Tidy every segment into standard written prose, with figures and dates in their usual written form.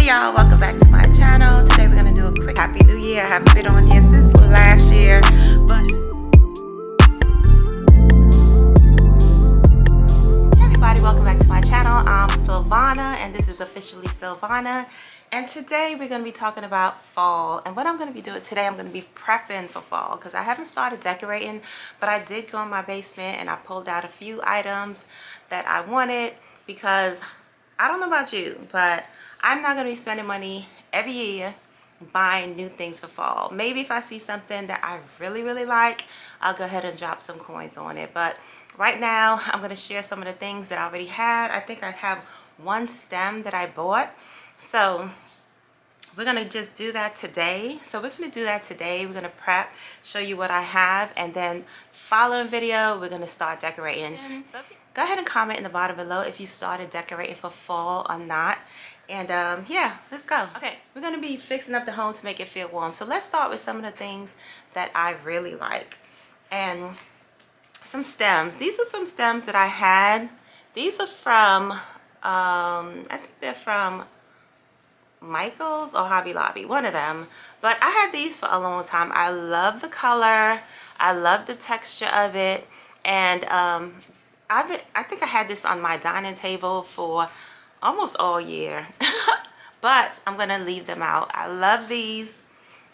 y'all, welcome back to my channel. Today we're gonna do a quick happy new year. I haven't been on here since last year, but hey everybody, welcome back to my channel. I'm Sylvana and this is officially Sylvana, and today we're going to be talking about fall. And what I'm going to be doing today, I'm going to be prepping for fall because I haven't started decorating, but I did go in my basement and I pulled out a few items that I wanted because I don't know about you, but I'm not going to be spending money every year buying new things for fall. Maybe if I see something that I really like, I'll go ahead and drop some coins on it. But right now, I'm going to share some of the things that I already had. I think I have one stem that I bought. So we're going to just do that today. We're going to prep, show you what I have, and then following video, we're going to start decorating. So go ahead and comment in the bottom below if you started decorating for fall or not. And yeah, let's go. Okay, we're going to be fixing up the home to make it feel warm. So let's start with some of the things that I really like. And some stems. These are some stems that I had. These are from, I think they're from Michael's or Hobby Lobby, one of them. But I had these for a long time. I love the color. I love the texture of it. And I think I had this on my dining table for almost all year. But I'm going to leave them out. I love these.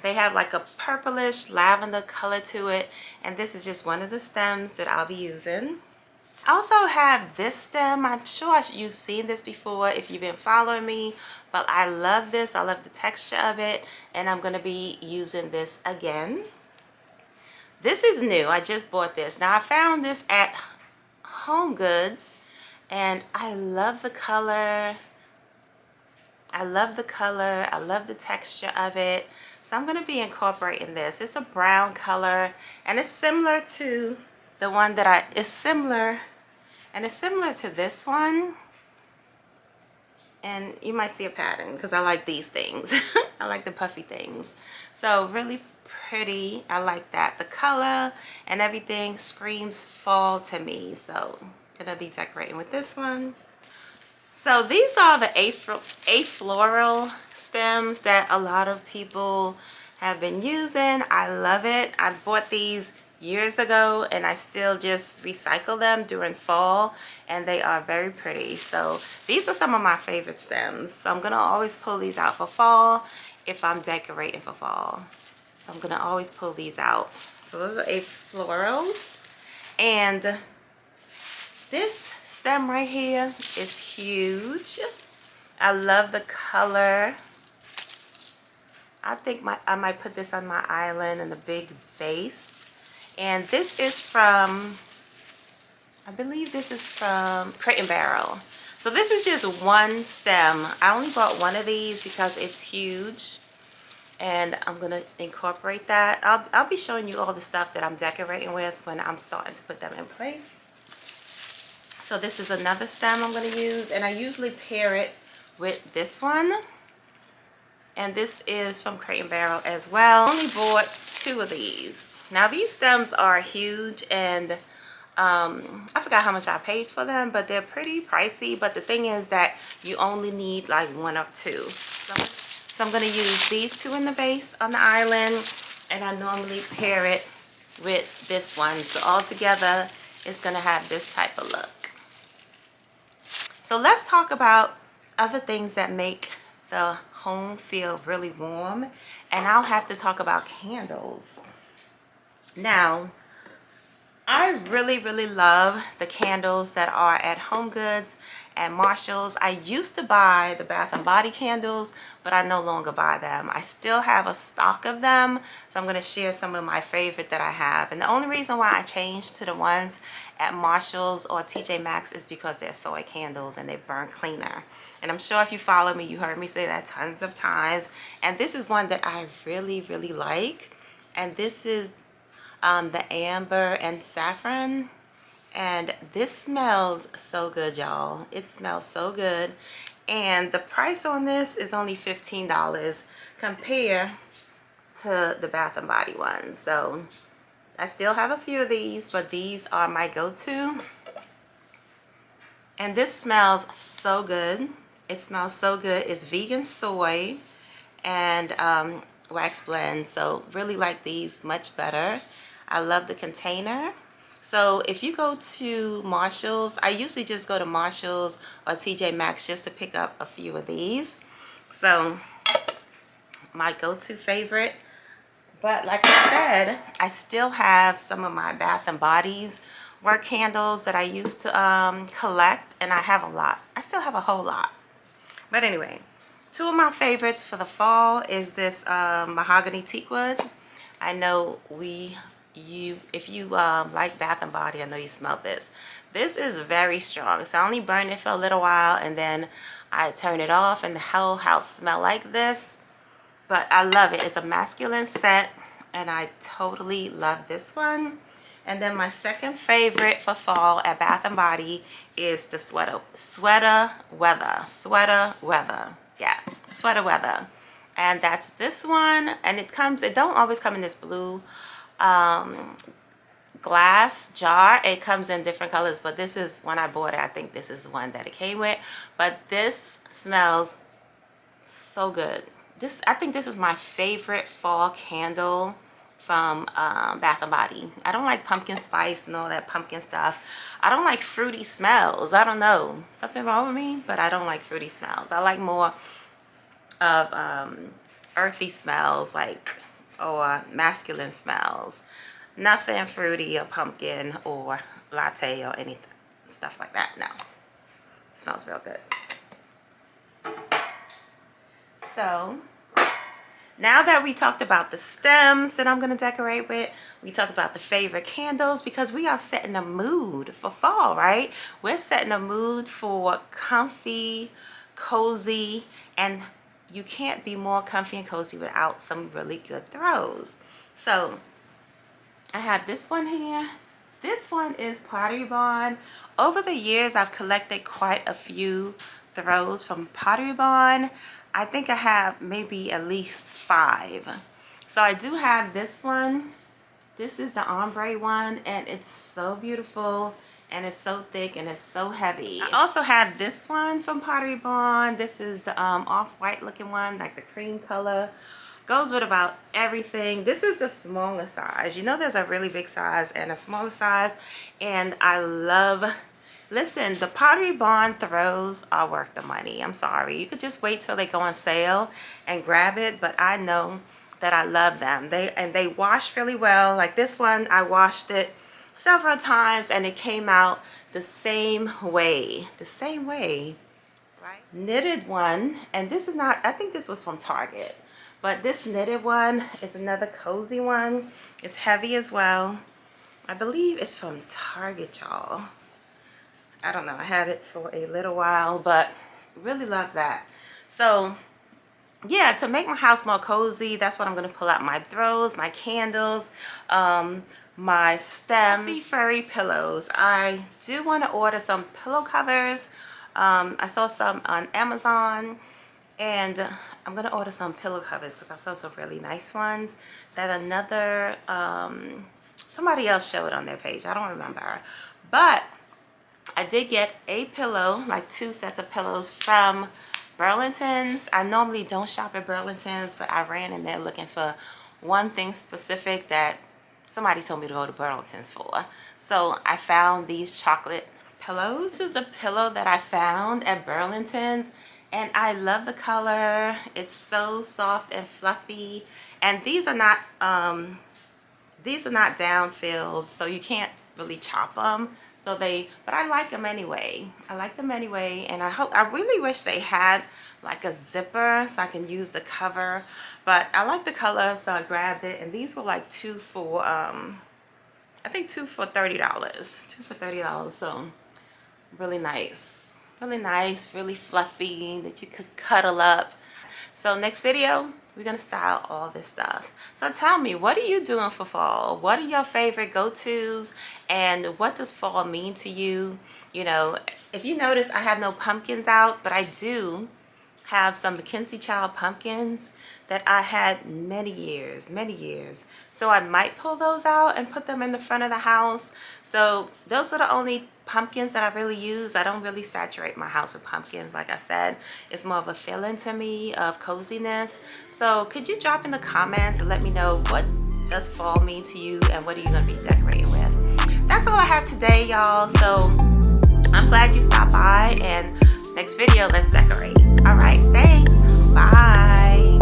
They have like a purplish lavender color to it. And this is just one of the stems that I'll be using. I also have this stem. I'm sure you've seen this before if you've been following me, but I love this. I love the texture of it, and I'm going to be using this again. This is new. I just bought this. Now I found this at Home Goods, and I love the color. I love the color. I love the texture of it. So I'm going to be incorporating this. It's a brown color, and it's similar to the one that it's similar to this one. And you might see a pattern because I like these things. I like the puffy things. So really pretty. I like that. The color and everything screams fall to me. So I'm going to be decorating with this one. So these are the floral stems that a lot of people have been using. I love it. I bought these years ago and I still just recycle them during fall, and they are very pretty. So these are some of my favorite stems. So I'm going to always pull these out for fall if I'm decorating for fall. So I'm going to always pull these out. So those are florals. And this stem right here is huge. I love the color. I think I might put this on my island in a big vase. And this is from, I believe this is from Crate & Barrel. So this is just one stem. I only bought one of these because it's huge. And I'm going to incorporate that. I'll be showing you all the stuff that I'm decorating with when I'm starting to put them in place. So this is another stem I'm going to use, and I usually pair it with this one. And this is from Crate & Barrel as well. I only bought two of these. Now these stems are huge, and I forgot how much I paid for them, but they're pretty pricey. But the thing is that you only need like one or two. So I'm going to use these two in the base on the island, and I normally pair it with this one. So all together it's going to have this type of look. So let's talk about other things that make the home feel really warm, and I'll have to talk about candles. Now, I really love the candles that are at Home Goods and Marshall's. I used to buy the Bath & Body candles, but I no longer buy them. I still have a stock of them, so I'm going to share some of my favorite that I have. And the only reason why I changed to the ones at Marshall's or TJ Maxx is because they're soy candles and they burn cleaner. And I'm sure if you follow me, you heard me say that tons of times. And this is one that I really like. And this is the amber and saffron. And this smells so good, y'all. It smells so good. And the price on this is only $15 compared to the Bath & Body ones. So I still have a few of these, but these are my go-to. And this smells so good. It smells so good. It's vegan soy and wax blend, so really like these much better. I love the container. So if you go to Marshall's, I usually just go to Marshall's or TJ Maxx just to pick up a few of these. So my go-to favorite. But like I said, I still have some of my Bath and Body's work candles that I used to collect, and I have a lot. I still have a whole lot. But anyway, two of my favorites for the fall is this mahogany teakwood. I know if you like Bath and Body, I know you smelled this. This is very strong, so I only burned it for a little while and then I turn it off and the whole house smell like this. But I love it. It's a masculine scent and I totally love this one. And then my second favorite for fall at Bath and Body is the sweater weather. Yeah, sweater weather. And that's this one. And it don't always come in this blue glass jar. It comes in different colors, but this is, when I bought it, I think this is the one that it came with. But this smells so good. I think this is my favorite fall candle from Bath and Body. I don't like pumpkin spice and all that pumpkin stuff. I don't like fruity smells. I don't know, something wrong with me, but I don't like fruity smells. I like more of earthy smells, or masculine smells. Nothing fruity or pumpkin or latte or anything, stuff like that. No, it smells real good. So now that we talked about the stems that I'm going to decorate with, we talked about the favorite candles, because we are setting a mood for fall, right? We're setting a mood for comfy, cozy, and you can't be more comfy and cozy without some really good throws. So I have this one here. This one is Pottery Barn. Over the years, I've collected quite a few throws from Pottery Barn. I think I have maybe at least 5. So I do have this one. This is the ombre one, and it's so beautiful, and it's so thick, and it's so heavy. I also have this one from Pottery Barn. This is the off-white looking one, like the cream color. Goes with about everything. This is the smaller size. You know, there's a really big size and a smaller size, and I love. Listen, the Pottery Barn throws are worth the money. I'm sorry. You could just wait till they go on sale and grab it, but I know that I love them. They wash really well. Like this one, I washed it several times and it came out the same way. The same way. Right? Knitted one, and this is not, I think this was from Target, but this knitted one is another cozy one. It's heavy as well. I believe it's from Target, y'all. I don't know, I had it for a little while, but really love that. So yeah, to make my house more cozy, that's what I'm going to pull out: my throws, my candles, my stems, furry pillows. I do want to order some pillow covers. I saw some on Amazon, and I'm going to order some pillow covers because I saw some really nice ones that another somebody else showed on their page. I don't remember, but I did get a pillow, like 2 sets of pillows from Burlington's. I normally don't shop at Burlington's, but I ran in there looking for one thing specific that somebody told me to go to Burlington's for. So I found these chocolate pillows. This is the pillow that I found at Burlington's, and I love the color. It's so soft and fluffy, and these are not down filled, so you can't really chop them. So but I like them anyway. I like them anyway, and I really wish they had like a zipper so I can use the cover. But I like the color, so I grabbed it, and these were like 2 for I think 2 for $30. 2 for $30. So really nice, really fluffy that you could cuddle up. So next video, we're gonna style all this stuff. So tell me, what are you doing for fall? What are your favorite go-tos, and what does fall mean to you? You know, if you notice, I have no pumpkins out, but I do have some Mackenzie Child pumpkins that I had many years. So I might pull those out and put them in the front of the house. So those are the only pumpkins that I really use. I don't really saturate my house with pumpkins. Like I said, it's more of a feeling to me of coziness. So could you drop in the comments and let me know, what does fall mean to you and what are you going to be decorating with? That's all I have today, y'all. So I'm glad you stopped by, and next video, let's decorate. All right, thanks. Bye.